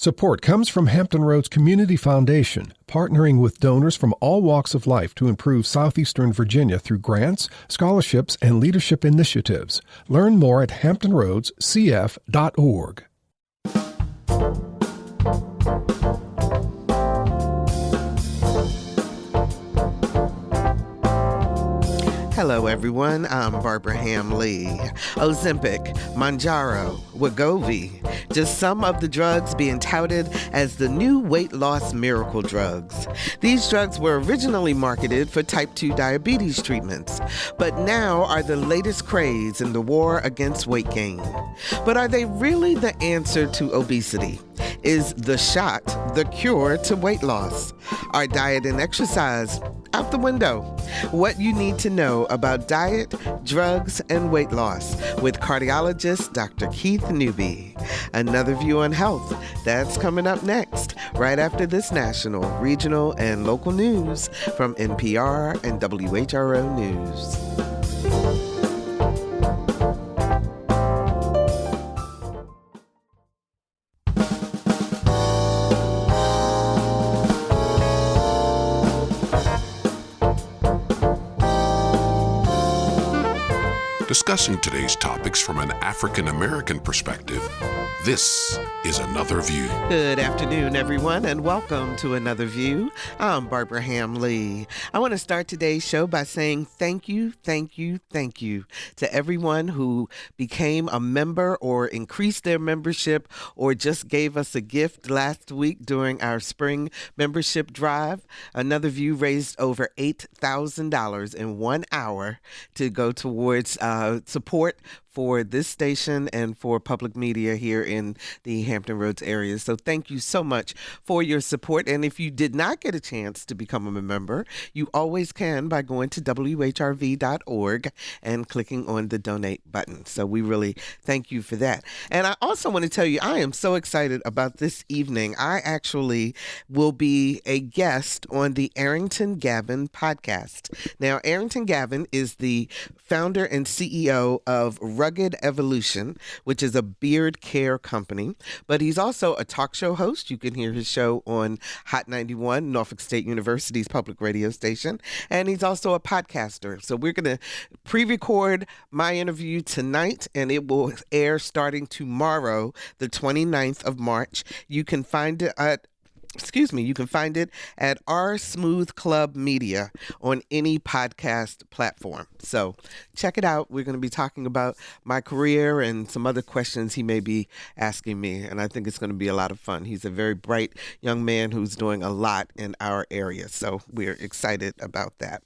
Support comes from Hampton Roads Community Foundation, partnering with donors from all walks of life to improve southeastern Virginia through grants, scholarships, and leadership initiatives. Learn more at hamptonroadscf.org. Hello, everyone. I'm Barbara Ham-Lee. Ozempic, Mounjaro, Wegovy, just some of the drugs being touted as the new weight loss miracle drugs. These drugs were originally marketed for type 2 diabetes treatments, but now are the latest craze in the war against weight gain. But are they really the answer to obesity? Is the shot the cure to weight loss? Are diet and exercise out the window? What you need to know about diet, drugs, and weight loss with cardiologist Dr. Keith Newby. Another view on health. That's coming up next, right after this national, regional, and local news from NPR and WHRO News. Discussing today's topics from an African-American perspective, this is Another View. Good afternoon, everyone, and welcome to Another View. I'm Barbara Ham-Lee. I want to start today's show by saying thank you to everyone who became a member or increased their membership or just gave us a gift last week during our spring membership drive. Another View raised over $8,000 in 1 hour to go towards support for this station and for public media here in the Hampton Roads area. So thank you so much for your support. And if you did not get a chance to become a member, you always can by going to whrv.org and clicking on the donate button. So we really thank you for that. And I also want to tell you, I am so excited about this evening. I actually will be a guest on the Arrington Gavin podcast. Now, Arrington Gavin is the founder and CEO of Rugged Evolution, which is a beard care company, but he's also a talk show host. You can hear his show on Hot 91, Norfolk State University's public radio station, and he's also a podcaster. So we're going to pre-record my interview tonight, and it will air starting tomorrow, the 29th of March. You can find it at our Smooth Club Media on any podcast platform. So check it out. We're going to be talking about my career and some other questions he may be asking me, and I think it's going to be a lot of fun. He's a very bright young man who's doing a lot in our area, so we're excited about that.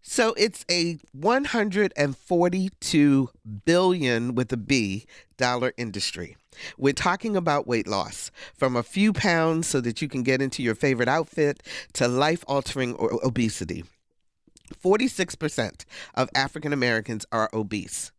So it's a $142 billion with a B dollar industry. We're talking about weight loss, from a few pounds so that you can get into your favorite outfit to life-altering obesity. 46% of African Americans are obese.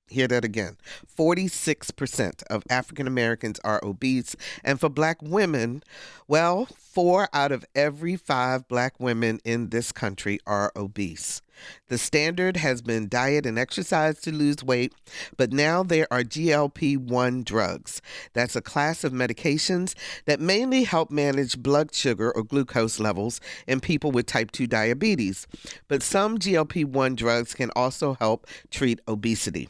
Hear that again. 46% of African Americans are obese. And for Black women, well, 4 out of every 5 Black women in this country are obese. The standard has been diet and exercise to lose weight, but now there are GLP-1 drugs. That's a class of medications that mainly help manage blood sugar or glucose levels in people with type 2 diabetes. But some GLP-1 drugs can also help treat obesity.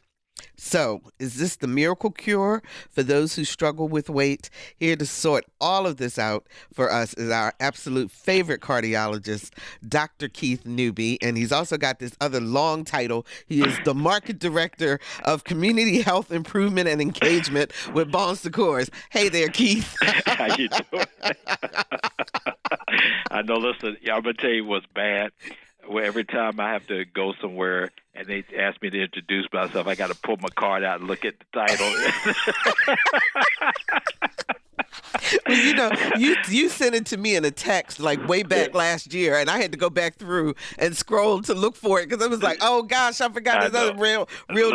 So, is this the miracle cure for those who struggle with weight? Here to sort all of this out for us is our absolute favorite cardiologist, Dr. Keith Newby, and he's also got this other long title. He is the Market Director of Community Health Improvement and Engagement with Bon Secours. Hey there, Keith. How you doing? I know, listen, I'm going to tell you what's bad. Where every time I have to go somewhere and they ask me to introduce myself, I got to pull my card out and look at the title. Well, you know, you sent it to me in a text like way back last year, and I had to go back through and scroll to look for it because I was like, oh gosh, I forgot this other real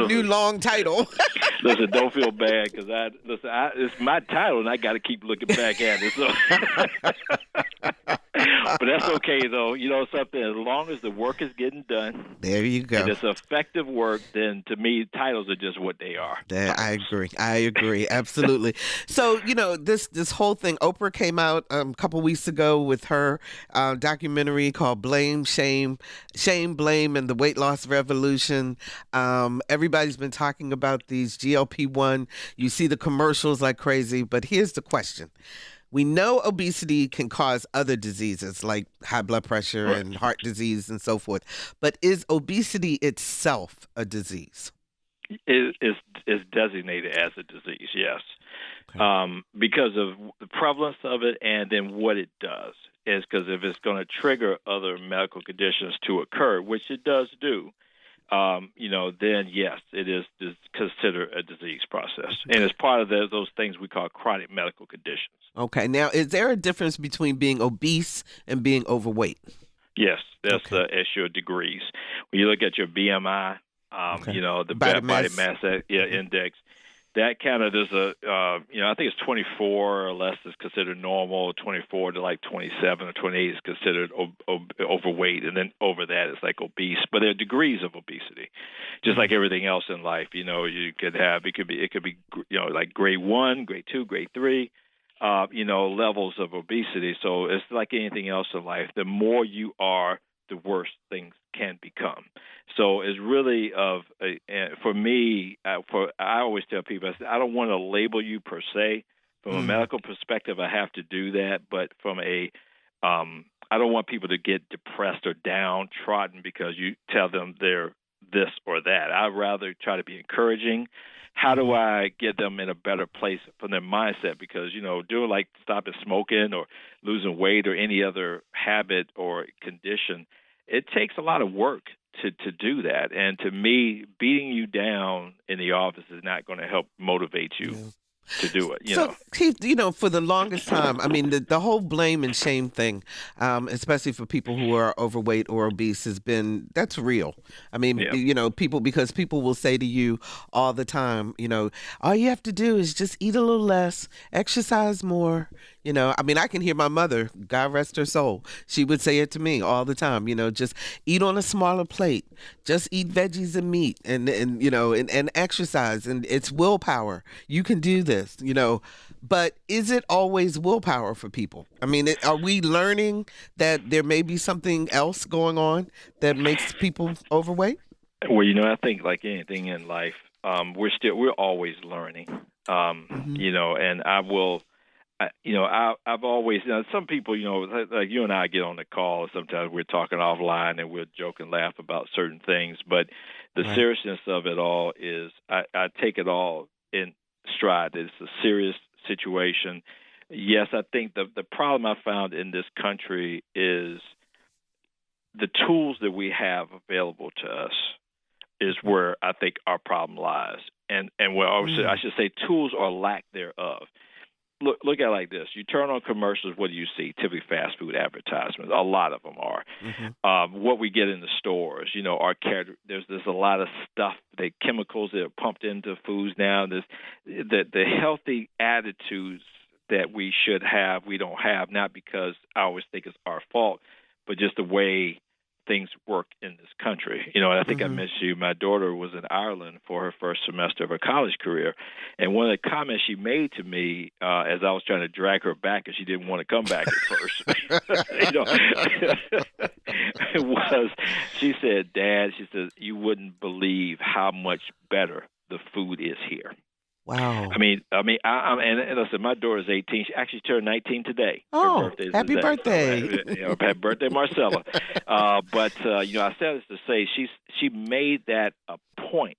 new long title. Listen, don't feel bad because it's my title and I got to keep looking back at it. So. But that's okay, though. You know something, as long as the work is getting done, there you go. and it's effective work, then to me, titles are just what they are. I agree. Absolutely. So, this whole thing, Oprah came out a couple weeks ago with her documentary called Blame, Shame, Blame, and the Weight Loss Revolution. Everybody's been talking about these GLP-1. You see the commercials like crazy, but here's the question. We know obesity can cause other diseases like high blood pressure and heart disease and so forth. But is obesity itself a disease? It is designated as a disease, yes, because of the prevalence of it and then what it does. Is because if it's going to trigger other medical conditions to occur, which it does do, then yes, it is considered a disease process. And it's part of those things we call chronic medical conditions. Okay. Now, is there a difference between being obese and being overweight? Yes, that's the issue of degrees. When you look at your BMI, the body mass index, that kind of is I think it's 24 or less is considered normal. 24 to like 27 or 28 is considered overweight, and then over that is like obese. But there are degrees of obesity, just like everything else in life. You could have it could be like grade 1, grade 2, grade 3. Levels of obesity. So it's like anything else in life. The more you are, the worse things can become. So it's really for me. I always tell people, I don't want to label you per se. From a medical perspective, I have to do that. But from I don't want people to get depressed or downtrodden because you tell them they're this or that. I'd rather try to be encouraging. How do I get them in a better place from their mindset? Because, doing like stopping smoking or losing weight or any other habit or condition, it takes a lot of work to do that. And to me, beating you down in the office is not going to help motivate you to do it. So, Keith, for the longest time, I mean, the whole blame and shame thing, especially for people who are overweight or obese, that's real. I mean, because people will say to you all the time, all you have to do is just eat a little less, exercise more. I mean, I can hear my mother, God rest her soul, she would say it to me all the time, just eat on a smaller plate, just eat veggies and meat and exercise, and it's willpower. You can do this, but is it always willpower for people? I mean, are we learning that there may be something else going on that makes people overweight? Well, I think like anything in life, we're always learning, and I've always, some people, like you and I get on the call, sometimes we're talking offline and we'll joke and laugh about certain things, but the seriousness of it all is I take it all in stride. It's a serious situation. Yes, I think the problem I found in this country is the tools that we have available to us is where I think our problem lies. And I should say tools or lack thereof. Look at it like this. You turn on commercials, what do you see? Typically fast food advertisements. A lot of them are. What we get in the stores, there's a lot of stuff, the chemicals that are pumped into foods now. There's the healthy attitudes that we should have, we don't have, not because I always think it's our fault, but just the way things work in this country. I think I mentioned to you, my daughter was in Ireland for her first semester of her college career. And one of the comments she made to me as I was trying to drag her back, and she didn't want to come back at first, was, she said, Dad, she says, you wouldn't believe how much better the food is here. Wow. I mean, and listen, my daughter's 18. She actually turned 19 today. Oh, happy birthday. So, happy birthday, Marcella. But I said this to say she made that a point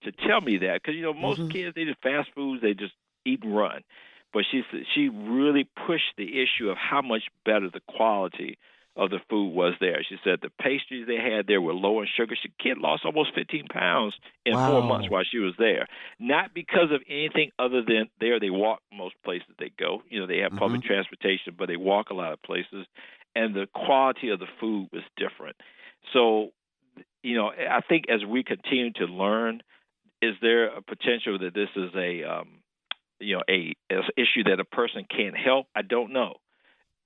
to tell me that. Because, most kids, they just fast foods, they just eat and run. But she really pushed the issue of how much better the quality of the food was there. She said the pastries they had there were low in sugar. She kid lost almost 15 pounds in 4 months while she was there. Not because of anything other than they walk most places they go. They have public transportation, but they walk a lot of places. And the quality of the food was different. So, I think as we continue to learn, is there a potential that this is a issue that a person can't help? I don't know.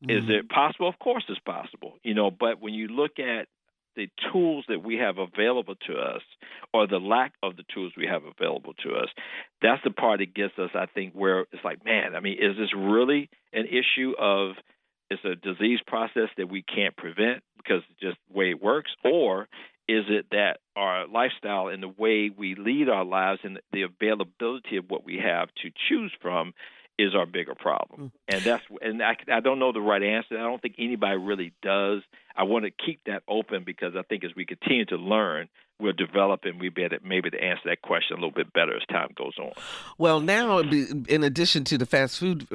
Is it possible? Of course it's possible, but when you look at the tools that we have available to us, or the lack of the tools we have available to us, that's the part that gets us, I think, where it's like, man, I mean, is this really an issue of it's a disease process that we can't prevent because it's just the way it works, or is it that our lifestyle and the way we lead our lives and the availability of what we have to choose from is our bigger problem? And I don't know the right answer. I don't think anybody really does. I want to keep that open because I think as we continue to learn, we'll develop and we'll be able to maybe to answer that question a little bit better as time goes on. Well, now, in addition to the fast food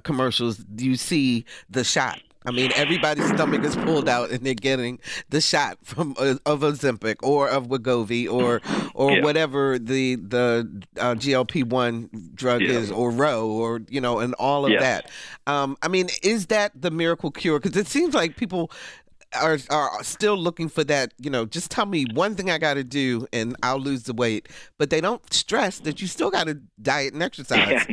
commercials, you see the shot. I mean, everybody's stomach is pulled out and they're getting the shot of Ozempic or of Wegovy or whatever the GLP-1 drug is, or Roe, or, and all of that. I mean, is that the miracle cure? Because it seems like people are still looking for that, just tell me one thing I got to do and I'll lose the weight. But they don't stress that you still got to diet and exercise.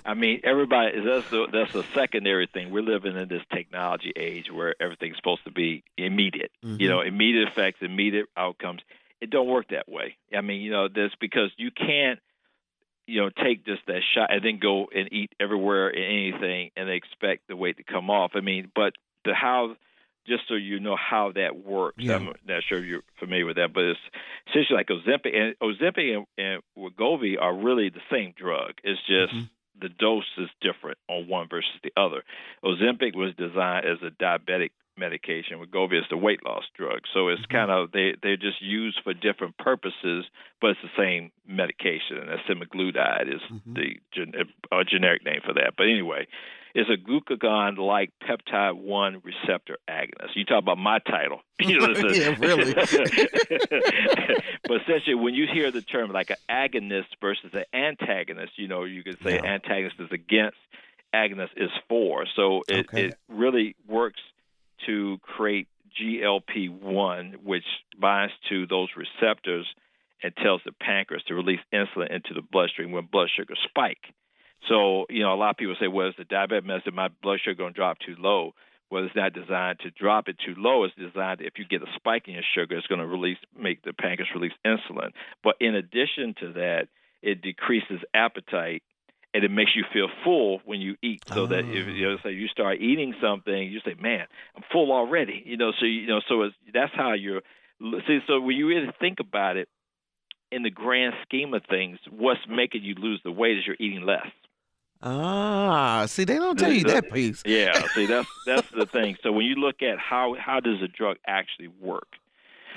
I mean, everybody, that's a secondary thing. We're living in this technology age where everything's supposed to be immediate, immediate effects, immediate outcomes. It don't work that way. I mean, that's because you can't, take just that shot and then go and eat everywhere and anything and expect the weight to come off. I mean, but just so you know how that works. Yeah. I'm not sure you're familiar with that, but it's essentially like Ozempic and Wegovy are really the same drug. It's just the dose is different on one versus the other. Ozempic was designed as a diabetic medication. Wegovy is the weight loss drug. So it's kind of, they're just used for different purposes, but it's the same medication. And semaglutide is the generic name for that. But anyway, it's a glucagon-like peptide-1 receptor agonist. You talk about my title. Yeah, really. But essentially, when you hear the term like an agonist versus an antagonist, you could say antagonist is against, agonist is for. So it really works to create GLP-1, which binds to those receptors and tells the pancreas to release insulin into the bloodstream when blood sugars spike. So, a lot of people say, well, it's the diabetic medicine, my blood sugar going to drop too low. Well, it's not designed to drop it too low. It's designed, if you get a spike in your sugar, it's going to make the pancreas release insulin. But in addition to that, it decreases appetite, and it makes you feel full when you eat. So that if you start eating something, you say, "Man, I'm full already." That's how you're. See, so when you really think about it, in the grand scheme of things, what's making you lose the weight is you're eating less. See, they don't tell you that piece. Yeah, see, that's the thing. So when you look at how does a drug actually work?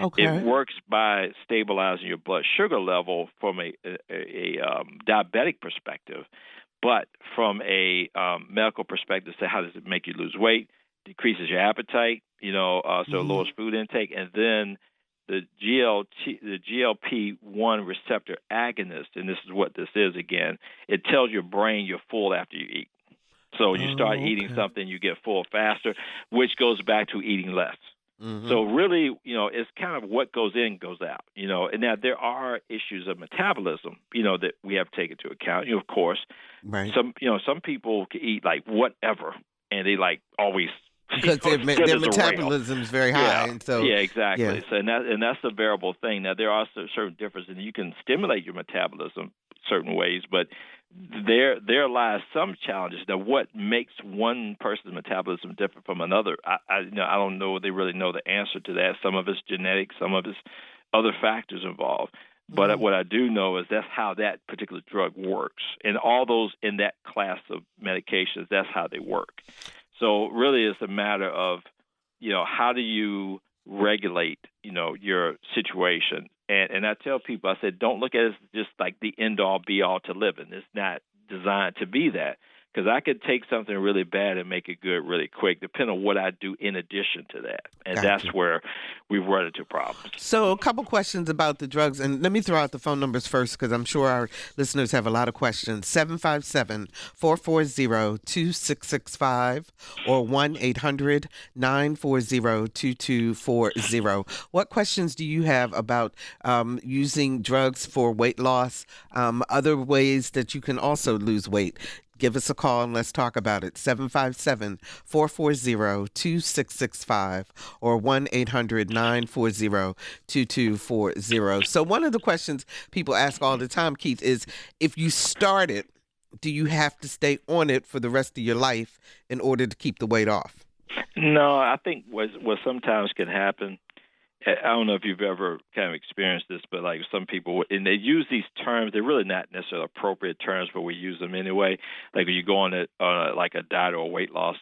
Okay. It works by stabilizing your blood sugar level from a diabetic perspective, but from a medical perspective, say how does it make you lose weight? Decreases your appetite, so lowers food intake, and then the GLP-1 receptor agonist, and this is what this is again. It tells your brain you're full after you eat. So you start eating something, you get full faster, which goes back to eating less. So really, it's kind of what goes in goes out, and now there are issues of metabolism, that we have to take into account. Of course, right. Some people can eat like whatever, and they like always because their metabolism is very high, and so exactly. Yeah. So and that's the variable thing. Now there are certain differences, and you can stimulate your metabolism certain ways, but there lies some challenges. Now, what makes one person's metabolism different from another? I don't know. They really know the answer to that. Some of it's genetic, some of it's other factors involved. But what I do know is that's how that particular drug works, and all those in that class of medications, that's how they work. So really, it's a matter of how do you regulate your situation. And I tell people, I said, don't look at it as just like the end-all, be-all to living. It's not designed to be that, because I could take something really bad and make it good really quick, depending on what I do in addition to that. And that's where we've run into problems. So a couple questions about the drugs. And let me throw out the phone numbers first, because I'm sure our listeners have a lot of questions. 757-440-2665 or 1-800-940-2240. What questions do you have about using drugs for weight loss, other ways that you can also lose weight? give us a call and let's talk about it. 757-440-2665 or 1-800-940-2240. So one of the questions people ask all the time, Keith, is if you start it, do you have to stay on it for the rest of your life in order to keep the weight off? No, I think what sometimes can happen, I don't know if you've ever kind of experienced this, but like some people, and they use these terms, they're really not necessarily appropriate terms, but we use them anyway. Like when you go on like a diet or a weight loss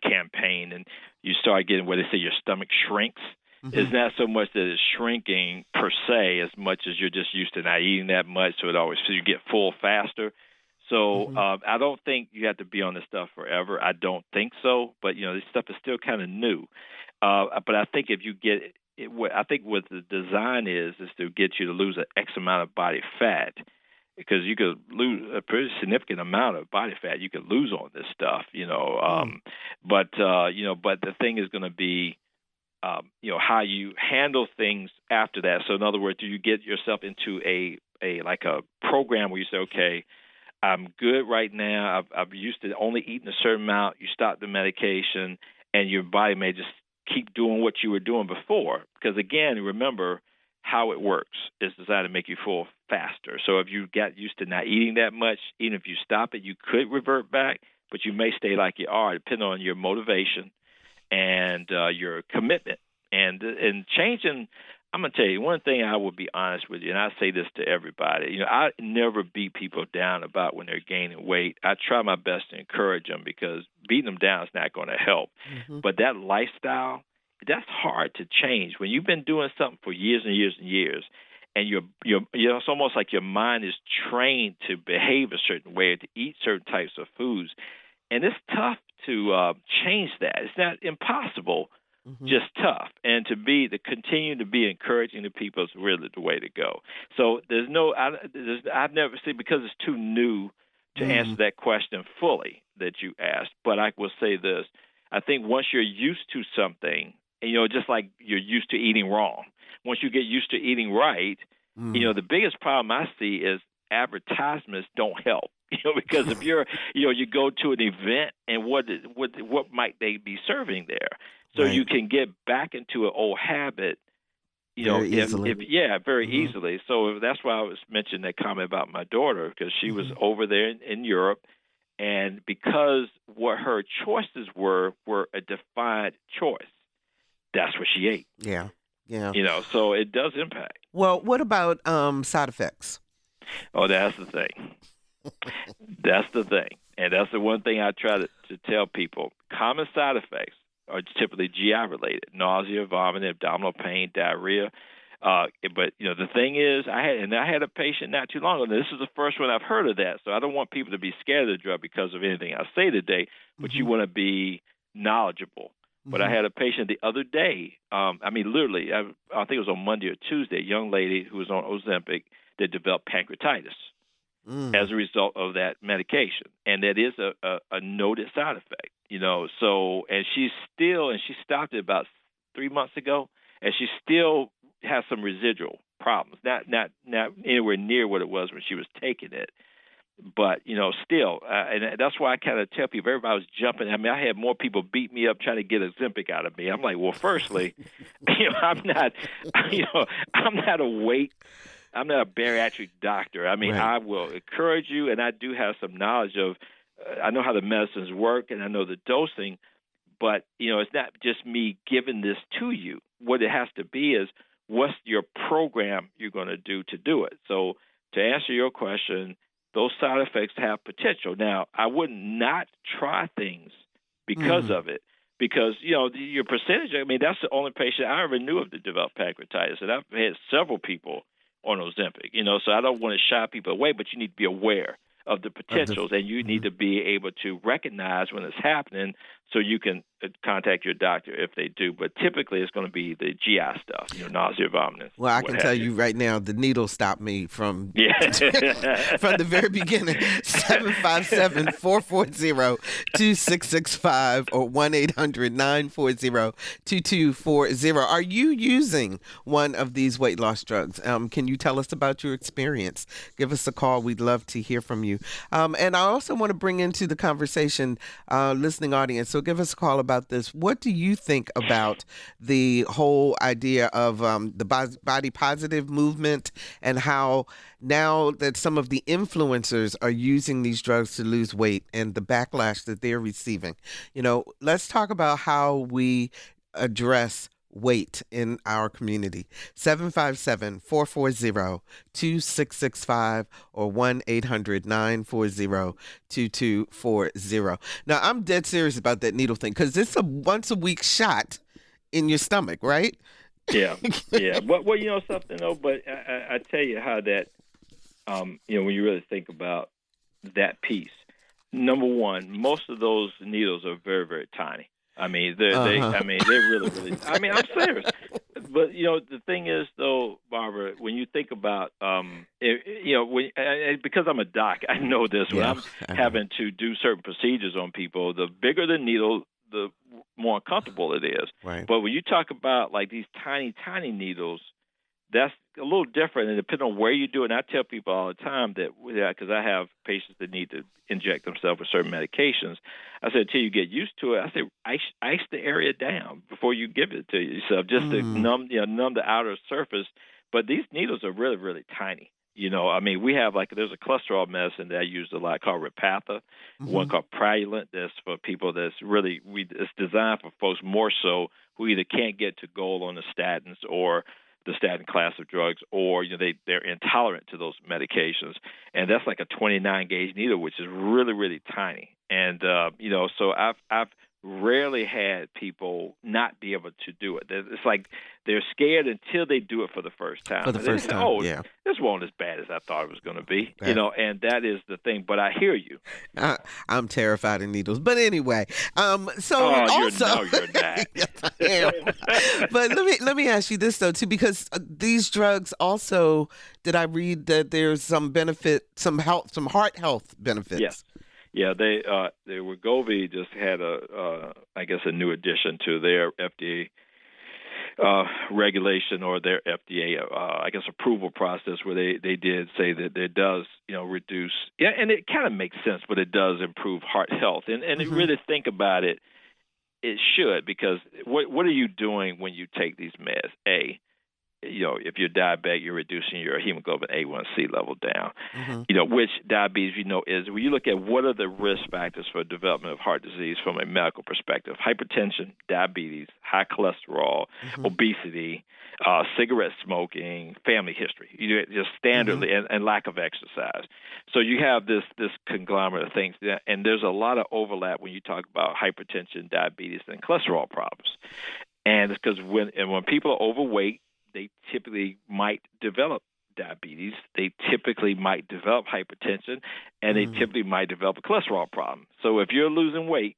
campaign and you start getting where they say your stomach shrinks. Mm-hmm. It's not so much that it's shrinking per se as much as you're just used to not eating that much, so you get full faster. So I don't think you have to be on this stuff forever. I don't think so. But, this stuff is still kind of new. But I think if you get it, I think what the design is to get you to lose an X amount of body fat, because you could lose a pretty significant amount of body fat you could lose on this stuff, But the thing is going to be, how you handle things after that. So in other words, do you get yourself into a program where you say, okay, I'm good right now. I've used to only eating a certain amount. You stop the medication, and your body may just keep doing what you were doing before. Because, again, remember how it works. It's designed to make you full faster. So if you got used to not eating that much, even if you stop it, you could revert back, but you may stay like you are, depending on your motivation and your commitment. And changing, I'm going to tell you, one thing I will be honest with you, and I say this to everybody, I never beat people down about when they're gaining weight. I try my best to encourage them because beating them down is not going to help. Mm-hmm. But that lifestyle, that's hard to change. When you've been doing something for years and years and years, and it's almost like your mind is trained to behave a certain way, to eat certain types of foods. And it's tough to change that. It's not impossible. Mm-hmm. Just tough, and to continue to be encouraging to people is really the way to go. So I've never seen, because it's too new to answer that question fully that you asked. But I will say this: I think once you're used to something, and just like you're used to eating wrong, once you get used to eating right, the biggest problem I see is advertisements don't help. Because if you go to an event and what might they be serving there? So right. You can get back into an old habit, very easily. Very easily. So that's why I was mentioning that comment about my daughter, because she was over there in Europe, and because what her choices were a defined choice, that's what she ate. Yeah. So it does impact. Well, what about side effects? Oh, that's the thing. That's the thing. And that's the one thing I try to tell people. Common side effects are typically GI-related: nausea, vomiting, abdominal pain, diarrhea. But the thing is, I had a patient not too long ago. This is the first one I've heard of that, so I don't want people to be scared of the drug because of anything I say today. But you want to be knowledgeable. But I had a patient the other day. Literally, I think it was on Monday or Tuesday. A young lady who was on Ozempic that developed pancreatitis as a result of that medication, and that is a noted side effect. So she stopped it about 3 months ago, and she still has some residual problems. Not anywhere near what it was when she was taking it, but still, and that's why I kind of tell people, everybody was jumping. I had more people beat me up trying to get Ozempic out of me. I'm like, well, firstly, I'm not a bariatric doctor. Right. I will encourage you, and I do have some knowledge of. I know how the medicines work, and I know the dosing, but it's not just me giving this to you. What it has to be is, what's your program you're going to do it. So to answer your question, those side effects have potential. Now, I would not try things because of it, because your percentage. That's the only patient I ever knew of that developed pancreatitis, and I've had several people on Ozempic. So I don't want to shy people away, but you need to be aware of the potentials, and you need to be able to recognize when it's happening So you can contact your doctor if they do, but typically it's going to be the GI stuff, nausea, vomiting. Well, I can tell you right now, the needle stopped me from Yeah. from the very beginning. 757-440-2665 or 1-800-940-2240. Are you using one of these weight loss drugs? Can you tell us about your experience? Give us a call. We'd love to hear from you. And I also want to bring into the conversation listening audience. So give us a call about this. What do you think about the whole idea of the body positive movement and how now that some of the influencers are using these drugs to lose weight and the backlash that they're receiving? Let's talk about how we address weight in our community. 757-440-2665 or 1-800-940-2240. Now, I'm dead serious about that needle thing because it's a once a week shot in your stomach, right? Yeah. Well, something though, but I tell you how that, when you really think about that piece, number one, most of those needles are very, very tiny. I mean, they're really, really. I mean, I'm serious. But the thing is, though, Barbara, when you think about, because I'm a doc, I know this. When I'm having to do certain procedures on people, the bigger the needle, the more uncomfortable it is. Right. But when you talk about like these tiny, tiny needles, that's a little different, and depending on where you do it. And I tell people all the time that, because I have patients that need to inject themselves with certain medications, I said until you get used to it, I say ice the area down before you give it to yourself, just to numb the outer surface. But these needles are really, really tiny. I mean, we have there's a cholesterol medicine that I use a lot called Repatha, one called Praluent. That's for people that's really, it's designed for folks more so who either can't get to goal on the statins or the statin class of drugs, or they're intolerant to those medications, and that's like a 29 gauge needle, which is really, really tiny. And so I've rarely had people not be able to do it. It's like they're scared until they do it for the first time. This wasn't as bad as I thought it was going to be. And that is the thing. But I hear you. I'm terrified of needles. But anyway, you're not. Yes, I am. But let me ask you this though too, because these drugs also, did I read that there's some benefit, some heart health benefits? Yes. Yeah, they Wegovy just had a new addition to their FDA regulation or their FDA approval process, where they did say that it does reduce, and it kind of makes sense, but it does improve heart health, and you really think about it, it should, because what are you doing when you take these meds? If you're diabetic, you're reducing your hemoglobin A1C level down, which diabetes, is when you look at what are the risk factors for development of heart disease from a medical perspective: hypertension, diabetes, high cholesterol, obesity, cigarette smoking, family history, just standardly, and lack of exercise. So you have this conglomerate of things, and there's a lot of overlap when you talk about hypertension, diabetes, and cholesterol problems. And it's because when people are overweight, they typically might develop diabetes, they typically might develop hypertension, and they typically might develop a cholesterol problem. So if you're losing weight,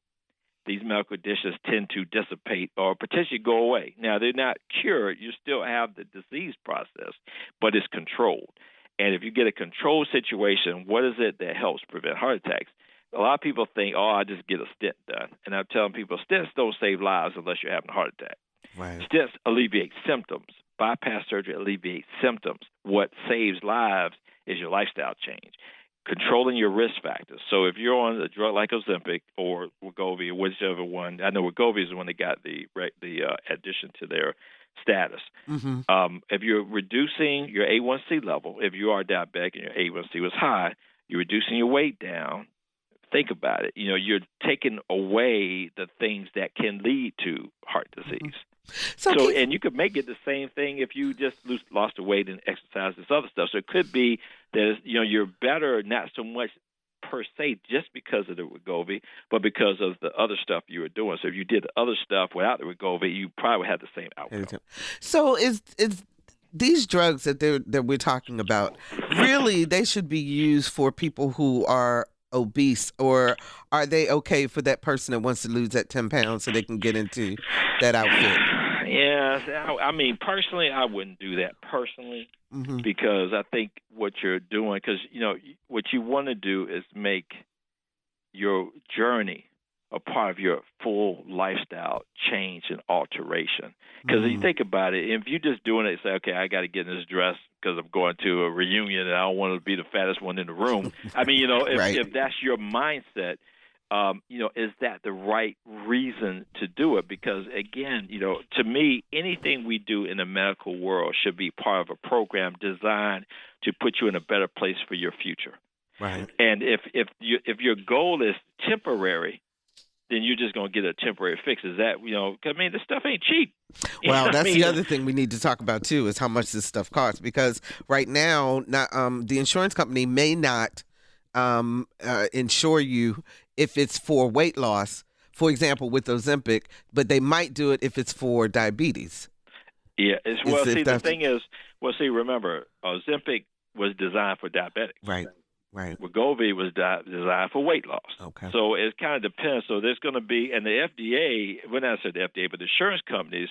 these medical conditions tend to dissipate or potentially go away. Now, they're not cured. You still have the disease process, but it's controlled. And if you get a controlled situation, what is it that helps prevent heart attacks? A lot of people think, I just get a stent done. And I'm telling people, stents don't save lives unless you're having a heart attack. Right. Stents alleviate symptoms. Bypass surgery alleviates symptoms. What saves lives is your lifestyle change, controlling your risk factors. So if you're on a drug like Ozempic or Wegovy, or whichever one, I know Wegovy is the one that got the addition to their status. If you're reducing your A1C level, if you are diabetic and your A1C was high, you're reducing your weight down. Think about it. You're taking away the things that can lead to heart disease. So and you could make it the same thing if you just lost the weight and exercise this other stuff. So it could be that you're better, not so much per se just because of the Wegovy, but because of the other stuff you were doing. So if you did the other stuff without the Wegovy, you probably would have the same outcome. So is these drugs that we're talking about, really they should be used for people who are obese, or are they okay for that person that wants to lose that 10 pounds so they can get into that outfit? Yeah, I mean, personally, I wouldn't do that personally because I think what you're doing, because, what you want to do is make your journey a part of your full lifestyle change and alteration. Because if you think about it, if you're just doing it, say, okay, I got to get in this dress because I'm going to a reunion and I don't want to be the fattest one in the room. I mean, if that's your mindset, is that the right reason to do it? Because, again, to me, anything we do in the medical world should be part of a program designed to put you in a better place for your future. Right. And if your goal is temporary, then you're just going to get a temporary fix. Is that, I mean, this stuff ain't cheap. Well, that's the other thing we need to talk about, too, is how much this stuff costs. Because right now, the insurance company may not insure you if it's for weight loss, for example, with Ozempic, but they might do it if it's for diabetes. Yeah. The thing is, remember, Ozempic was designed for diabetics. Right. Right. Wegovy was designed for weight loss. Okay. So it kind of depends. So there's going to be, and the FDA, when I said the FDA, but the insurance companies,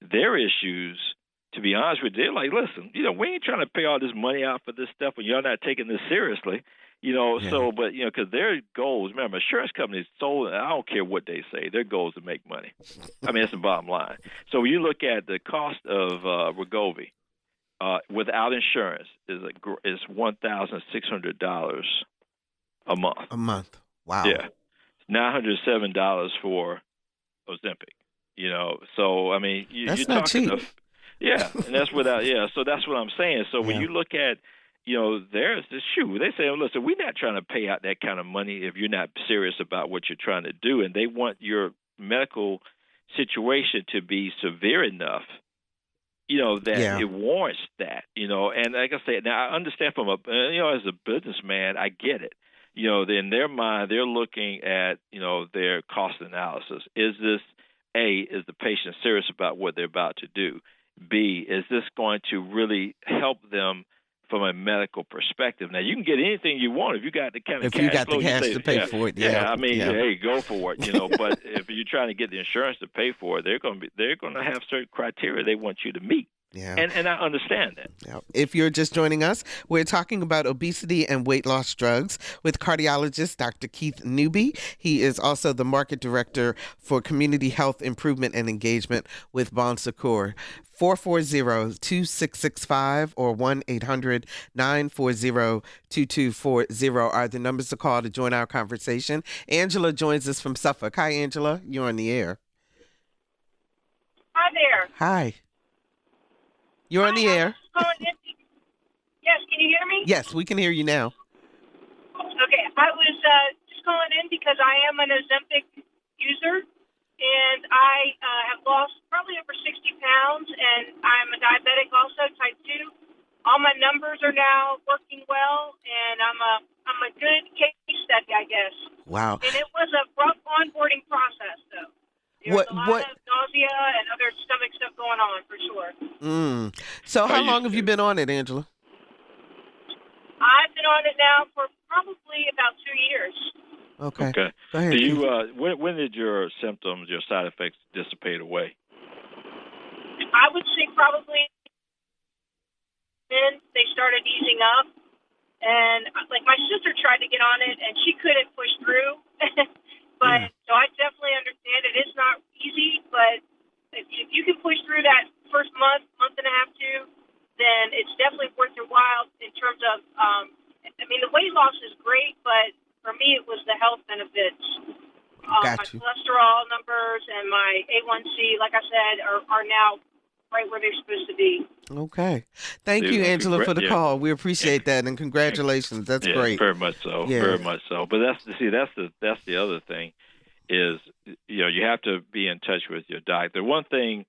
their issues, to be honest with you, they're like, listen, we ain't trying to pay all this money out for this stuff when you're not taking this seriously. So, but, because their goals, remember, insurance companies, I don't care what they say, their goal is to make money. I mean, that's the bottom line. So when you look at the cost of Wegovy, without insurance is $1,600 a month. A month. Wow. Yeah. $907 for Ozempic. So I mean, that's you're not talking cheap. And that's without. Yeah, so that's what I'm saying. So when you look at, there's this they say, listen, we're not trying to pay out that kind of money if you're not serious about what you're trying to do, and they want your medical situation to be severe enough that it warrants that, and like I said, now I understand from as a businessman, I get it. In their mind, they're looking at, their cost analysis. Is this, A, is the patient serious about what they're about to do? B, is this going to really help them from a medical perspective? Now, you can get anything you want if you got the kind of cash flow, to pay for it. I mean, hey, go for it. But if you're trying to get the insurance to pay for it, they're going to have certain criteria they want you to meet. Yeah. And I understand that. Yeah. If you're just joining us, we're talking about obesity and weight loss drugs with cardiologist Dr. Keith Newby. He is also the market director for community health improvement and engagement with Bon Secours. 440-2665 or 1-800-940-2240 are the numbers to call to join our conversation. Angela joins us from Suffolk. Hi, Angela. You're on the air. Hi there. Hi. You're on the air. Yes, can you hear me? Yes, we can hear you now. Okay, I was just calling in because I am an Ozempic user, and I have lost probably over 60 pounds, and I'm a diabetic also, type 2. All my numbers are now working well, and I'm a good case study, I guess. Wow. And it was a rough onboarding process, though. There was a lot of nausea and other stomach stuff going on, for sure. So how long have you been on it, Angela? I've been on it now for probably about 2 years. Okay. Go ahead. Do you, when did your symptoms, your side effects dissipate away? I would say probably then they started easing up. And, like, my sister tried to get on it, and she couldn't push through. But so I definitely understand it. It's not easy, but if you can push through that first month and a half, 2, then it's definitely worth your while in terms of, I mean, the weight loss is great, but for me it was the health benefits. My cholesterol numbers and my A1C, like I said, are now right where they're supposed to be. Okay. Thank you, Angela, for the call. We appreciate that, and congratulations. That's great. Very much so. Yeah. Very much so. But that's the other thing is, you have to be in touch with your doctor. One thing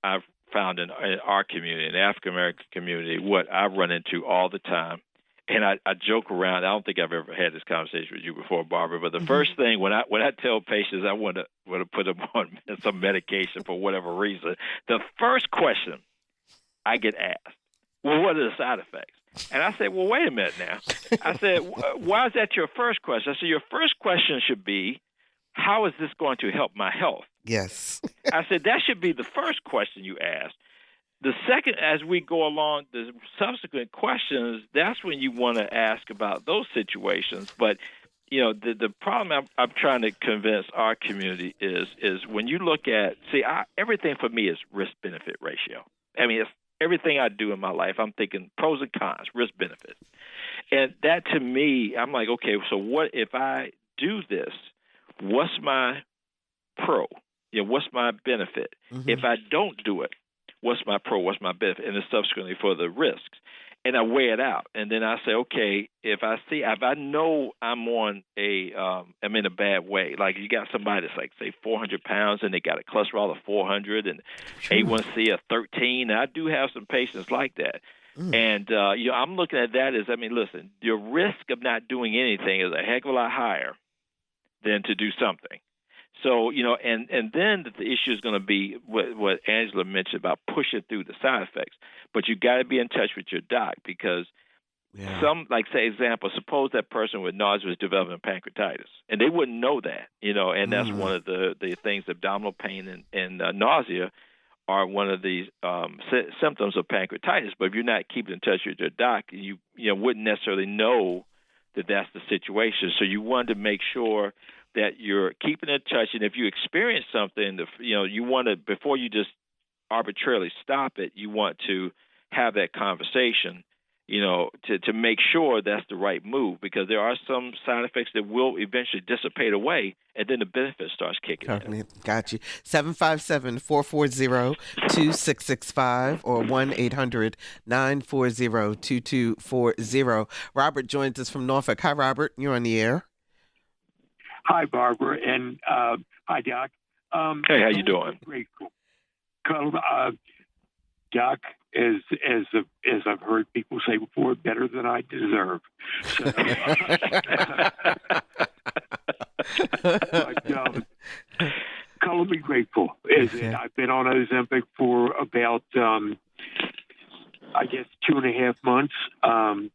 I've found in our community, in the African American community, what I run into all the time, and I joke around. I don't think I've ever had this conversation with you before, Barbara. But the first thing when I tell patients I want to put them on some medication for whatever reason, the first question I get asked, well, what are the side effects? And I said, well, wait a minute now. I said, why is that your first question? I said, your first question should be, how is this going to help my health? Yes. I said, that should be the first question you ask. The second, as we go along, the subsequent questions, that's when you want to ask about those situations. But, the problem I'm trying to convince our community is when you look at, everything for me is risk-benefit ratio. I mean, it's everything I do in my life, I'm thinking pros and cons, risk-benefit. And that, to me, I'm like, okay, so what if I do this? What's my pro? What's my benefit? Mm-hmm. If I don't do it, what's my pro? What's my benefit? And then subsequently for the risks. And I weigh it out. And then I say, okay, if I know I'm I'm in a bad way, like you got somebody that's like, say, 400 pounds and they got a cholesterol of 400 and A1C of 13. And I do have some patients like that. And, I'm looking at that as, listen, your risk of not doing anything is a heck of a lot higher than to do something. So, and then the issue is going to be what Angela mentioned about pushing through the side effects. But you got to be in touch with your doc because suppose that person with nausea was developing pancreatitis, and they wouldn't know that, and that's one of the things, abdominal pain and nausea are one of the symptoms of pancreatitis. But if you're not keeping in touch with your doc, you wouldn't necessarily know that that's the situation. So you want to make sure that you're keeping in touch, and if you experience something, you want to, before you just arbitrarily stop it, you want to have that conversation, to make sure that's the right move, because there are some side effects that will eventually dissipate away, and then the benefit starts kicking in. Got you. 757-440-2665 or 1-800-940-2240. Robert joins us from Norfolk. Hi, Robert. You're on the air. Hi, Barbara, and hi, Doc. Hey, how you doing? Grateful. Doc, as I've heard people say before, better than I deserve. So, color me grateful. I've been on Ozempic for about, 2.5 months. I'm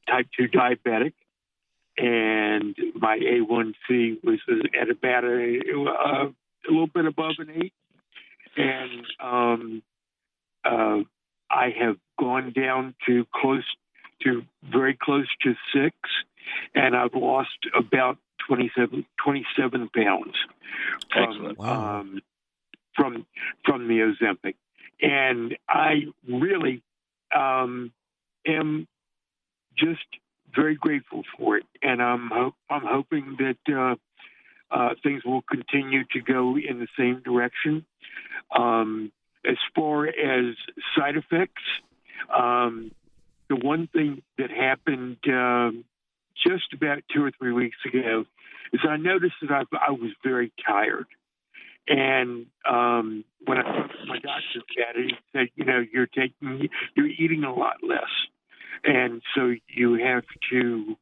type 2 diabetic. And my A1C was at about a little bit above an 8. And I have gone down to very close to 6. And I've lost about 27 pounds from the Ozempic. And I really am just very grateful for it, and I'm hoping that things will continue to go in the same direction. As far as side effects, the one thing that happened just about 2 or 3 weeks ago is I noticed that I was very tired. And when I talked to my doctor about it, he said, you're eating a lot less. And so you have to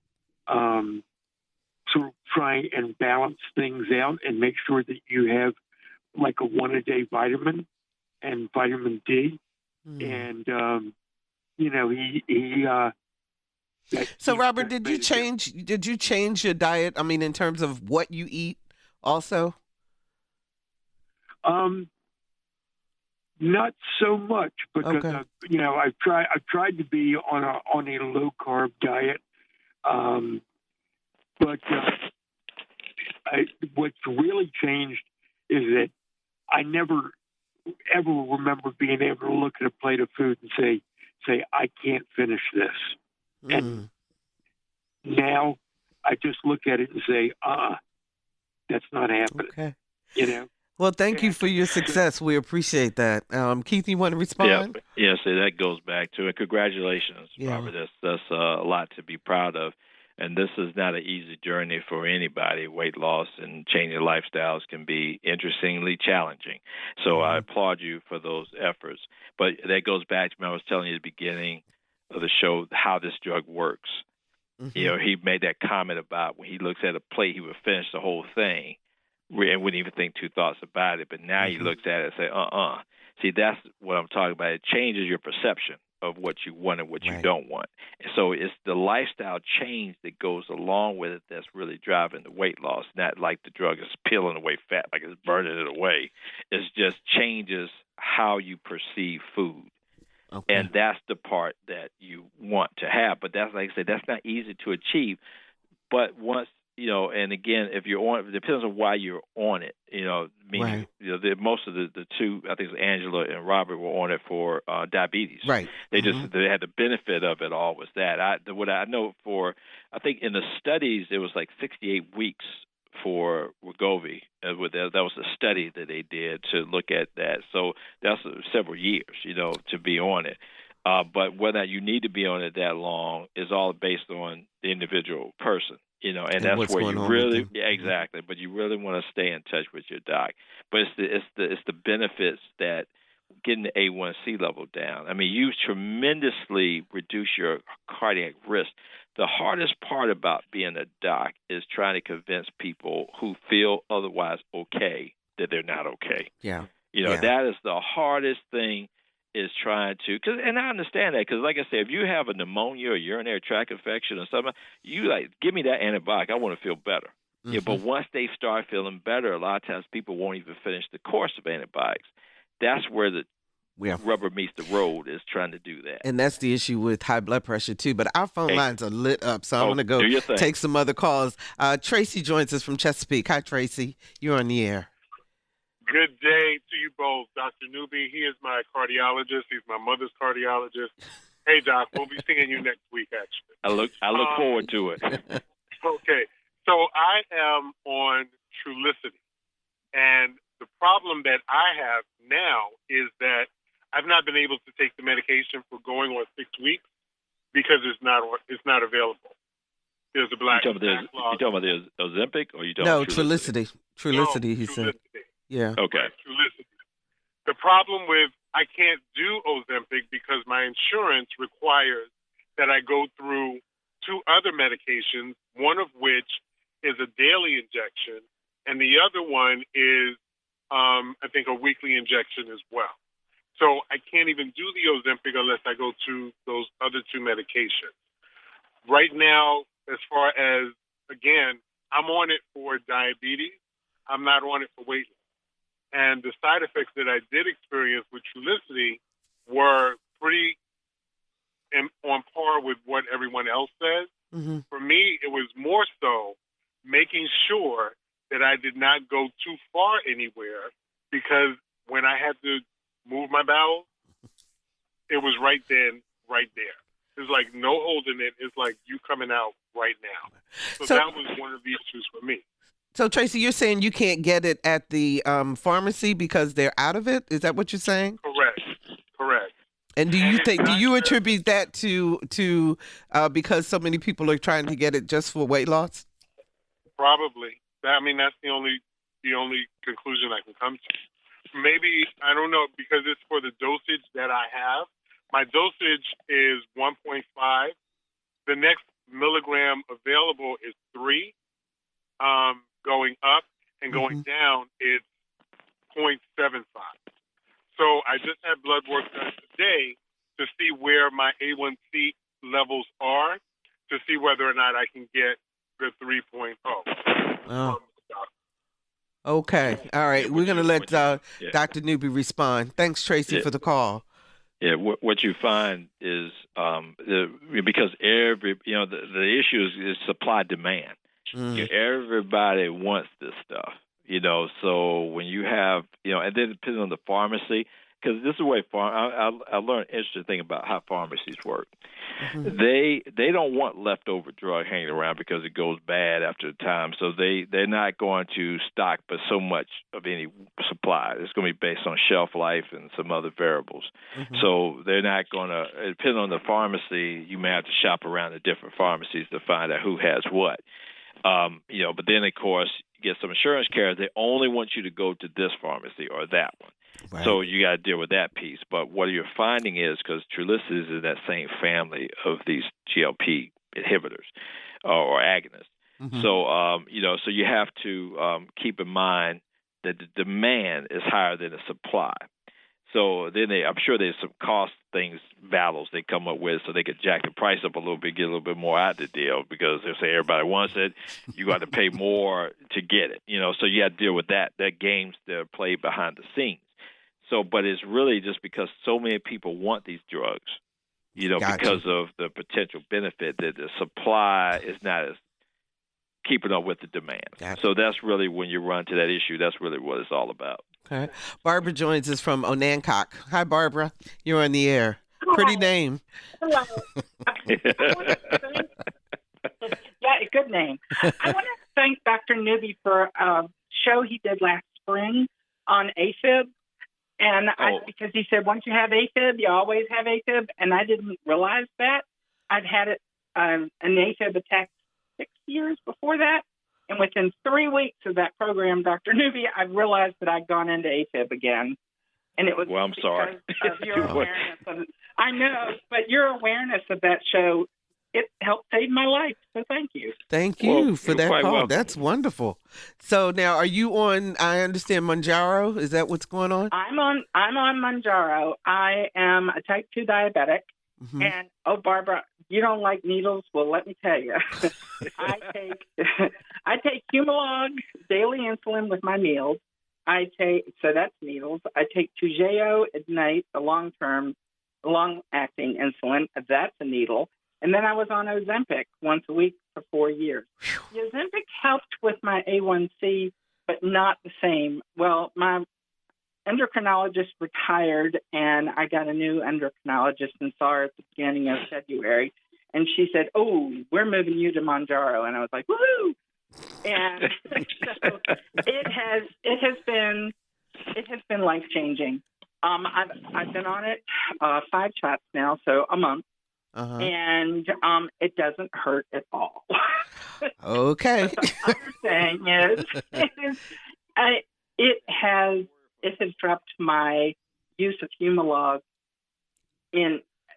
sort of try and balance things out and make sure that you have like a 1-a-day vitamin and vitamin D. And, So, Robert, did you change your diet? In terms of what you eat also? Not so much, because I've tried to be on a low carb diet, but what's really changed is that I never ever remember being able to look at a plate of food and say I can't finish this, and now I just look at it and say, that's not happening. Okay. Well, thank you for your success. We appreciate that. Keith, you want to respond? Yeah. So that goes back to it. Congratulations, Robert. That's a lot to be proud of. And this is not an easy journey for anybody. Weight loss and changing lifestyles can be interestingly challenging. So I applaud you for those efforts. But that goes back to when I was telling you at the beginning of the show how this drug works. He made that comment about when he looks at a plate, he would finish the whole thing and wouldn't even think 2 thoughts about it. But now he looks at it and say, See, that's what I'm talking about. It changes your perception. of what you want and what you don't want. And so it's the lifestyle change that goes along with it that's really driving the weight loss, not like the drug is peeling away fat, like it's burning it away. It just changes how you perceive food. Okay. And that's the part that you want to have. But that's, like I said, that's not easy to achieve. But once, and again, if you're on, it depends on why you're on it. Meaning, most of the two, I think it was Angela and Robert, were on it for diabetes. Right. They they had the benefit of it all was that. What I know I think in the studies, it was like 68 weeks for Wegovy. That was a study that they did to look at that. So that's several years, to be on it. But whether you need to be on it that long is all based on the individual person, and that's where you really, exactly. But you really want to stay in touch with your doc. But it's the benefits that getting the A1C level down. I mean, you tremendously reduce your cardiac risk. The hardest part about being a doc is trying to convince people who feel otherwise okay that they're not okay. Yeah. That is the hardest thing, is trying to, and I understand that, because like I said, if you have a pneumonia or urinary tract infection or something, you give me that antibiotic, I want to feel better. Mm-hmm. Yeah, but once they start feeling better, a lot of times people won't even finish the course of antibiotics. That's where the rubber meets the road, is trying to do that. And that's the issue with high blood pressure too. But our phone lines are lit up, so I'm going to go take some other calls. Tracy joins us from Chesapeake. Hi, Tracy. You're on the air. Good day to you both, Dr. Newby. He is my cardiologist. He's my mother's cardiologist. Hey, Doc, we'll be seeing you next week, actually. I look forward to it. Okay. So I am on Trulicity, and the problem that I have now is that I've not been able to take the medication for going on 6 weeks because it's not available. There's a backlog. You talking about the Ozempic, or you talking about Trulicity? Trulicity, he said. Yeah. Okay. Trulicity. The problem with I can't do Ozempic because my insurance requires that I go through 2 other medications, one of which is a daily injection, and the other one is, I think, a weekly injection as well. So I can't even do the Ozempic unless I go to those other 2 medications. Right now, as far as, again, I'm on it for diabetes. I'm not on it for weight loss. And the side effects that I did experience with Trulicity were pretty on par with what everyone else says. Mm-hmm. For me, it was more so making sure that I did not go too far anywhere, because when I had to move my bowels, it was right then, right there. It's like no holding it. It's like you coming out right now. So that was one of the issues for me. So, Tracy, you're saying you can't get it at the pharmacy because they're out of it? Is that what you're saying? Correct. And do you attribute that to because so many people are trying to get it just for weight loss? Probably. I mean, that's the only conclusion I can come to. Maybe, I don't know, because it's for the dosage that I have. My dosage is 1.5. The next milligram available is 3. Going up, and going down, it's 0.75. So I just had blood work done today to see where my A1C levels are, to see whether or not I can get the 3.0. Oh. Okay. All right. We're going to let Dr. Newby respond. Thanks, Tracy, for the call. Yeah, what you find is because the issue is supply demand. Everybody wants this stuff, so when you have, and then depending on the pharmacy, because this is the way I learned an interesting thing about how pharmacies work. Mm-hmm. They don't want leftover drug hanging around because it goes bad after a time, so they're not going to stock but so much of any supply. It's going to be based on shelf life and some other variables. Mm-hmm. So they're not going to, depending on the pharmacy, you may have to shop around the different pharmacies to find out who has what. But then, of course, you get some insurance carriers, they only want you to go to this pharmacy or that one. Right. So you got to deal with that piece. But what you're finding is, because Trulicity is in that same family of these GLP inhibitors or agonists. Mm-hmm. So you have to keep in mind that the demand is higher than the supply. So then I'm sure there's some cost battles they come up with so they could jack the price up a little bit, get a little bit more out of the deal, because they say everybody wants it, you got to pay more to get it. So you got to deal with that games that are played behind the scenes. So, but it's really just because so many people want these drugs, Gotcha. because of the potential benefit, that the supply is not as keeping up with the demand. Gotcha. So that's really, when you run to that issue, that's really what it's all about. Okay. Barbara joins us from Onancock. Hi, Barbara. You're on the air. Hello. Pretty name. Hello. Yeah, good name. I want to thank Dr. Newby for a show he did last spring on AFib. And because he said, once you have AFib, you always have AFib. And I didn't realize that. I'd had an AFib attack 6 years before that. And within 3 weeks of that program, Dr. Newby, I realized that I'd gone into AFib again. And it was well, I'm sorry. Of your awareness of it. I know, but your awareness of that show, it helped save my life. So thank you. Thank you for that call. Welcome. That's wonderful. So now, are you on, I understand, Mounjaro? Is that what's going on? I'm on Mounjaro. I am a type 2 diabetic. Mm-hmm. And, Barbara, you don't like needles? Well, let me tell you. I take Humalog daily insulin with my meals. So that's needles. I take Toujeo at night, the long-acting insulin. That's a needle. And then I was on Ozempic once a week for 4 years. The Ozempic helped with my A1C, but not the same. Well, my endocrinologist retired, and I got a new endocrinologist and saw her at the beginning of February. And she said, "Oh, we're moving you to Mounjaro." And I was like, "Woohoo!" And so it has been life-changing. I've been on it 5 shots now, so a month. Uh-huh. And it doesn't hurt at all. Okay. But the other thing is, it has dropped my use of Humalog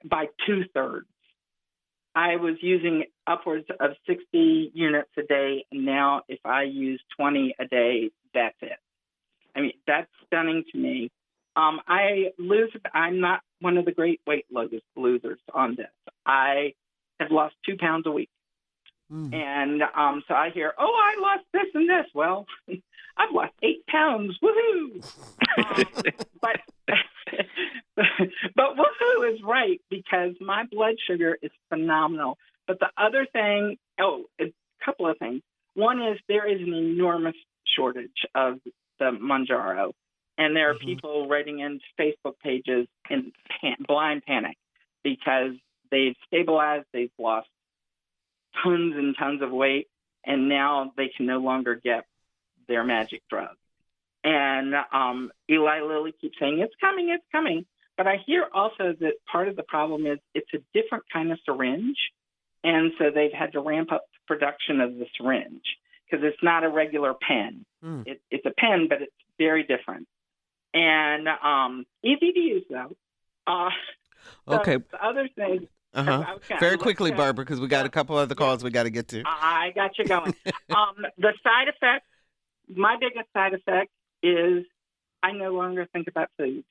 by 2/3. I was using upwards of 60 units a day, and now if I use 20 a day, that's it. I mean, that's stunning to me. I'm not one of the great weight losers on this. I have lost 2 pounds a week. Mm. And so I hear, I lost this and this. Well, I've lost 8 pounds. Woohoo! But woohoo is right, because my blood sugar is phenomenal. But the other thing, a couple of things. One is there is an enormous shortage of the Mounjaro. And there are people writing in Facebook pages in blind panic because they've stabilized, they've lost tons and tons of weight, and now they can no longer get their magic drug. And Eli Lilly keeps saying, it's coming. But I hear also that part of the problem is it's a different kind of syringe, and so they've had to ramp up the production of the syringe because it's not a regular pen. Mm. It's a pen, but it's very different. And easy to use, though. Okay. The other thing. Very quickly, Barbara, because we got a couple other calls we got to get to. I got you going. The side effect, my biggest side effect is I no longer think about food.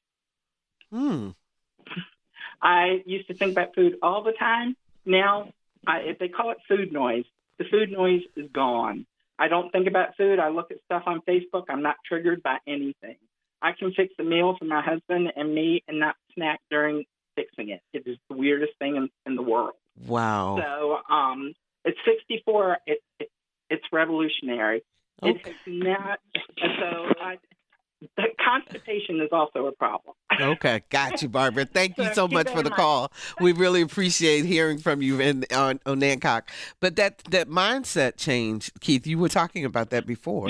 I used to think about food all the time. Now, if they call it food noise, the food noise is gone. I don't think about food. I look at stuff on Facebook. I'm not triggered by anything. I can fix a meal for my husband and me and not snack during fixing it. It is the weirdest thing in the world. Wow. So at 64, it's revolutionary. Okay. It has not. The constipation is also a problem. Okay, got you, Barbara. Thank you so much for the call. We really appreciate hearing from you on Nancock. But that mindset change, Keith, you were talking about that before.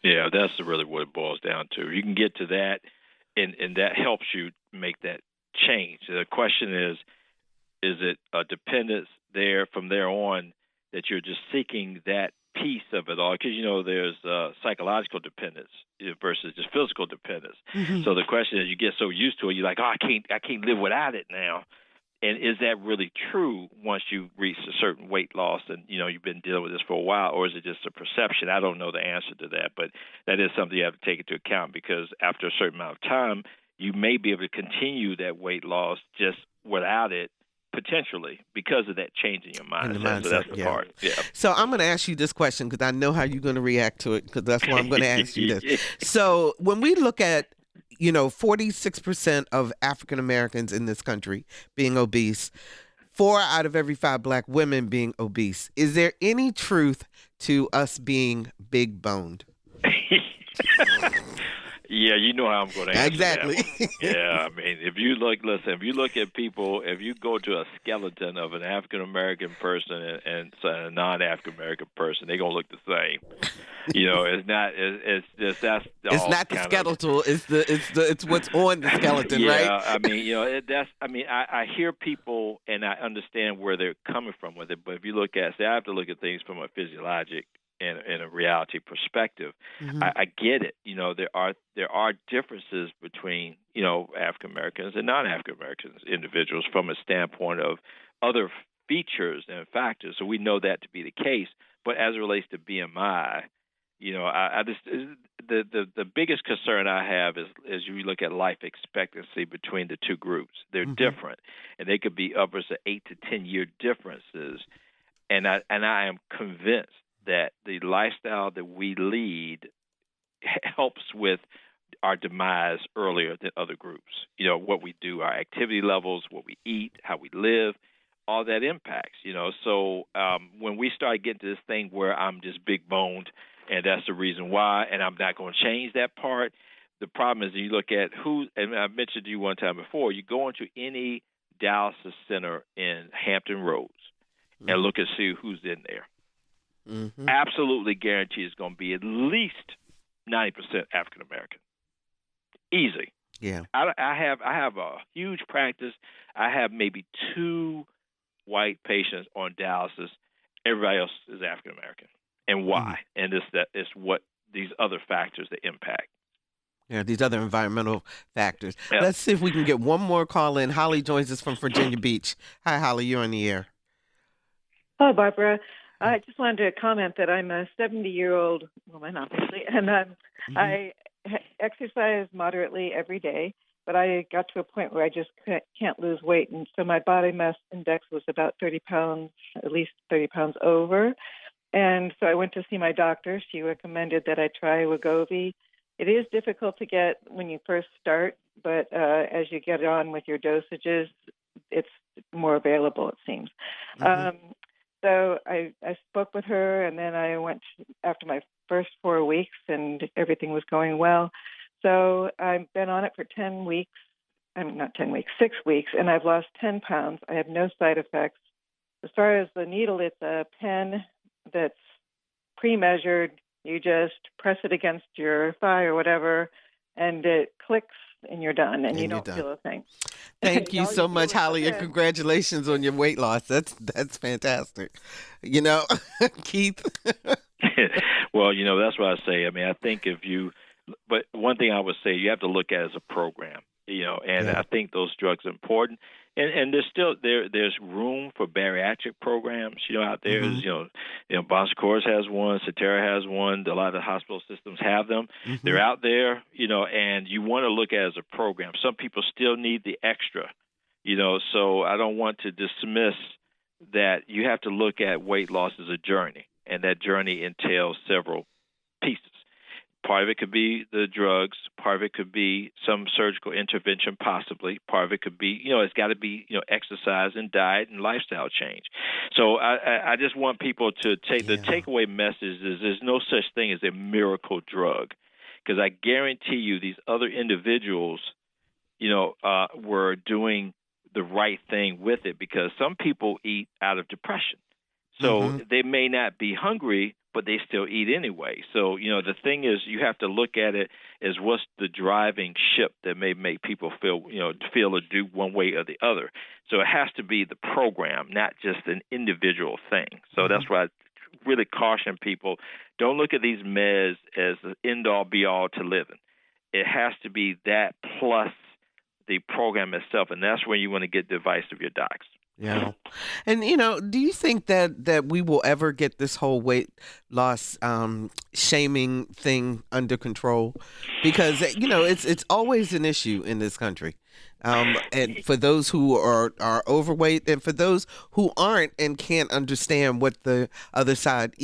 Yeah, that's really what it boils down to. You can get to that, and that helps you make that change. The question is it a dependence there from there on that you're just seeking that piece of it all? Because, there's psychological dependence versus just physical dependence. Mm-hmm. So the question is, you get so used to it, you're like, I can't live without it now. And is that really true once you reach a certain weight loss and, you've been dealing with this for a while, or is it just a perception? I don't know the answer to that, but that is something you have to take into account, because after a certain amount of time, you may be able to continue that weight loss just without it, potentially, because of that change in your mindset. So that's the part. Yeah. So I'm going to ask you this question because I know how you're going to react to it, because that's why I'm going to ask you this. So when we look at, 46% of African Americans in this country being obese, 4 out of every 5 Black women being obese, is there any truth to us being big boned? Yeah, you know how I'm going to answer exactly. that one. Yeah, I mean, if you look at people, if you go to a skeleton of an African American person and a non-African American person, they're gonna look the same. It's not. It's just that's. It's not the skeletal. It's what's on the skeleton, right? Yeah, I mean, that's. I mean, I hear people and I understand where they're coming from with it, but if you look at, I have to look at things from a physiologic and a reality perspective. Mm-hmm. I get it. There are differences between African Americans and non-African Americans individuals from a standpoint of other features and factors. So we know that to be the case. But as it relates to BMI, I just the biggest concern I have is you look at life expectancy between the two groups. They're mm-hmm. different, and they could be upwards of 8 to 10 year differences. And I am convinced that the lifestyle that we lead helps with our demise earlier than other groups. What we do, our activity levels, what we eat, how we live, all that impacts. So when we start getting to this thing where I'm just big boned and that's the reason why, and I'm not going to change that part, the problem is you look at and I mentioned to you one time before, you go into any dialysis center in Hampton Roads mm-hmm. and look and see who's in there. Mm-hmm. Absolutely guarantee it's going to be at least 90% African American. Easy. Yeah. I have a huge practice. I have maybe 2 white patients on dialysis. Everybody else is African American. And why? Mm-hmm. And it's what these other factors that impact. Yeah, these other environmental factors. Yeah. Let's see if we can get one more call in. Holly joins us from Virginia Beach. Hi, Holly. You're on the air. Hello, Barbara. I just wanted to comment that I'm a 70-year-old woman, obviously, and mm-hmm. I exercise moderately every day, but I got to a point where I just can't lose weight, and so my body mass index was about 30 pounds, at least 30 pounds over, and so I went to see my doctor. She recommended that I try Wegovy. It is difficult to get when you first start, but as you get on with your dosages, it's more available, it seems. Mm-hmm. So I spoke with her, and then I went after my first 4 weeks, and everything was going well. So I've been on it for 10 weeks. Not 10 weeks, 6 weeks, and I've lost 10 pounds. I have no side effects. As far as the needle, it's a pen that's pre-measured. You just press it against your thigh or whatever, and it clicks, and you're done, and you don't feel a thing. Thank you so much, Holly, and congratulations on your weight loss. That's fantastic. Keith. Well, that's what I say. I mean, I think but one thing I would say, you have to look at it as a program, and yeah. I think those drugs are important. And there's still there's room for bariatric programs, out there. Mm-hmm. Bon Secours has one, Cetera has one. A lot of the hospital systems have them. Mm-hmm. They're out there, and you want to look at it as a program. Some people still need the extra, so I don't want to dismiss that. You have to look at weight loss as a journey, and that journey entails several pieces. Part of it could be the drugs. Part of it could be some surgical intervention, possibly. Part of it could be, it's got to be, exercise and diet and lifestyle change. So I just want people to the takeaway message is there's no such thing as a miracle drug, because I guarantee you these other individuals, were doing the right thing with it, because some people eat out of depression. So mm-hmm. they may not be hungry, but they still eat anyway. So, the thing is, you have to look at it as what's the driving ship that may make people feel or do one way or the other. So it has to be the program, not just an individual thing. So mm-hmm. that's why I really caution people, don't look at these meds as the end-all, be-all to living. It has to be that plus the program itself, and that's where you want to get the advice of your docs. Yeah. And, do you think that we will ever get this whole weight loss shaming thing under control? Because, it's always an issue in this country. And for those who are overweight and for those who aren't and can't understand what the either side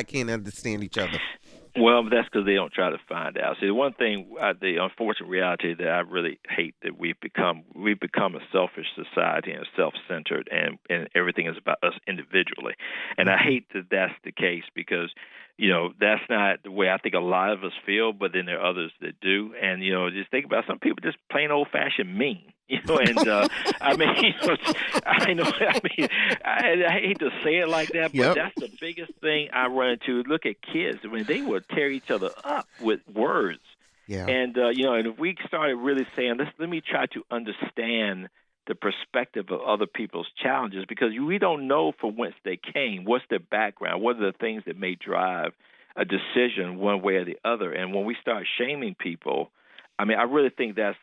can't understand each other. Well, that's because they don't try to find out. See, the one thing, the unfortunate reality that I really hate that we've become a selfish society and self-centered, and everything is about us individually. And I hate that that's the case because, that's not the way I think a lot of us feel, but then there are others that do. And, just think about some people just plain old-fashioned mean. I hate to say it like that, but that's the biggest thing I run into. Look at kids. I mean, they will tear each other up with words. Yeah. And, and if we started really saying, let me try to understand the perspective of other people's challenges, because we don't know from whence they came, what's their background, what are the things that may drive a decision one way or the other. And when we start shaming people, I mean, I really think that's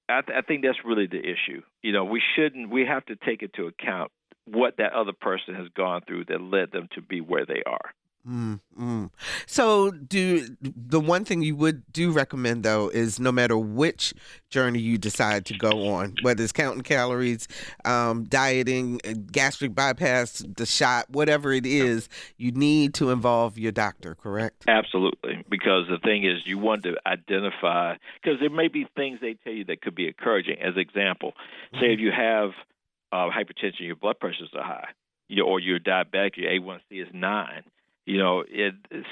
I think that's really the issue. We have to take into account what that other person has gone through that led them to be where they are. Mm-hmm. So the one thing you would recommend, though, is no matter which journey you decide to go on, whether it's counting calories, dieting, gastric bypass, the shot, whatever it is, you need to involve your doctor, correct? Absolutely, because the thing is you want to identify, because there may be things they tell you that could be encouraging. As an example, say if you have hypertension, your blood pressures are high, or you're diabetic, your A1C is 9.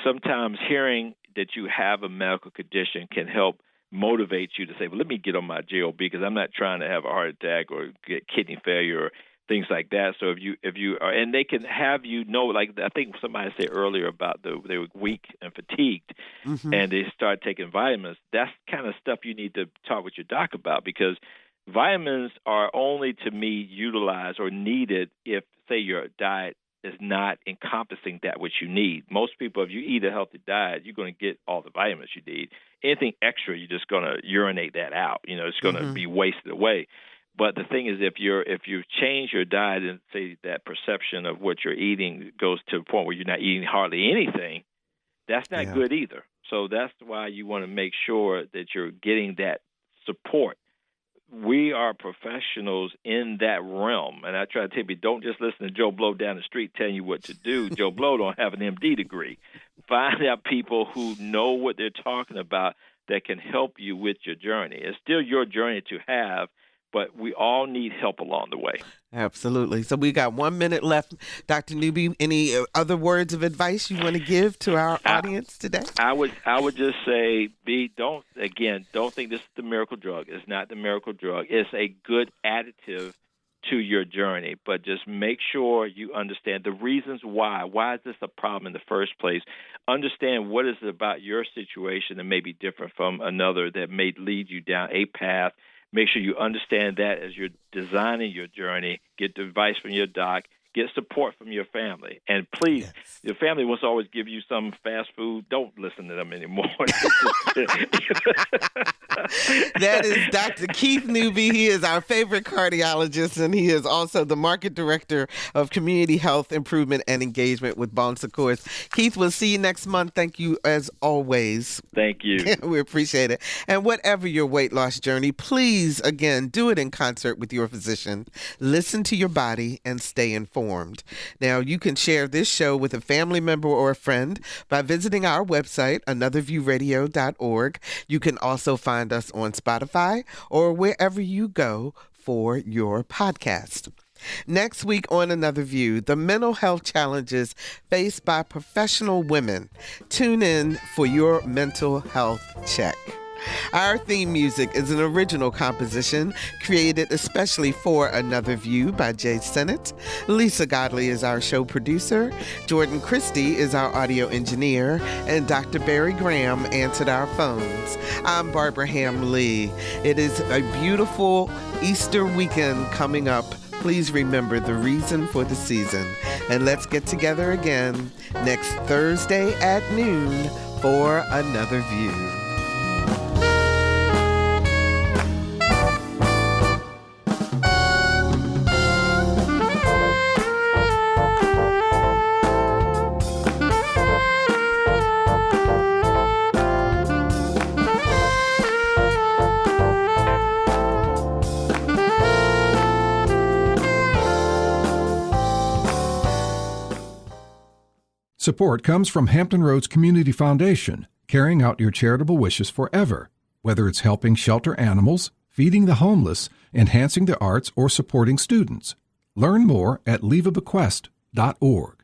Sometimes hearing that you have a medical condition can help motivate you to say, well, let me get on my GLB because I'm not trying to have a heart attack or get kidney failure or things like that. So if you are, and they can have like I think somebody said earlier about they were weak and fatigued, and they start taking vitamins. That's kind of stuff you need to talk with your doc about, because vitamins are only, to me, utilized or needed if, say, your diet is not encompassing that which you need. Most people, if you eat a healthy diet, you're going to get all the vitamins you need. Anything extra, you're just going to urinate that out. It's going to be wasted away. But the thing is, if you change your diet and say that perception of what you're eating goes to a point where you're not eating hardly anything, that's not good either. So that's why you want to make sure that you're getting that support. We are professionals in that realm. And I try to tell you, don't just listen to Joe Blow down the street telling you what to do. Joe Blow don't have an MD degree. Find out people who know what they're talking about that can help you with your journey. It's still your journey to have, but we all need help along the way. Absolutely. So we got 1 minute left. Dr. Newby, any other words of advice you want to give to our audience today? I would just say, don't think this is the miracle drug. It's not the miracle drug. It's a good additive to your journey, but just make sure you understand the reasons why. Why is this a problem in the first place? Understand what is it about your situation that may be different from another that may lead you down a path. Make sure you understand that as you're designing your journey. Get advice from your doc. Get support from your family. And please, your family wants to always give you some fast food. Don't listen to them anymore. That is Dr. Keith Newby. He is our favorite cardiologist, and he is also the Market Director of Community Health Improvement and Engagement with Bon Secours. Keith, we'll see you next month. Thank you, as always. Thank you. We appreciate it. And whatever your weight loss journey, please, again, do it in concert with your physician. Listen to your body and stay informed. Now, you can share this show with a family member or a friend by visiting our website, anotherviewradio.org. You can also find us on Spotify or wherever you go for your podcast. Next week on Another View, the mental health challenges faced by professional women. Tune in for your mental health check. Our theme music is an original composition created especially for Another View by Jay Sennett. Lisa Godley is our show producer. Jordan Christie is our audio engineer. And Dr. Barry Graham answered our phones. I'm Barbara Ham-Lee. It is a beautiful Easter weekend coming up. Please remember the reason for the season. And let's get together again next Thursday at noon for Another View. Support comes from Hampton Roads Community Foundation, carrying out your charitable wishes forever, whether it's helping shelter animals, feeding the homeless, enhancing the arts, or supporting students. Learn more at leaveabequest.org.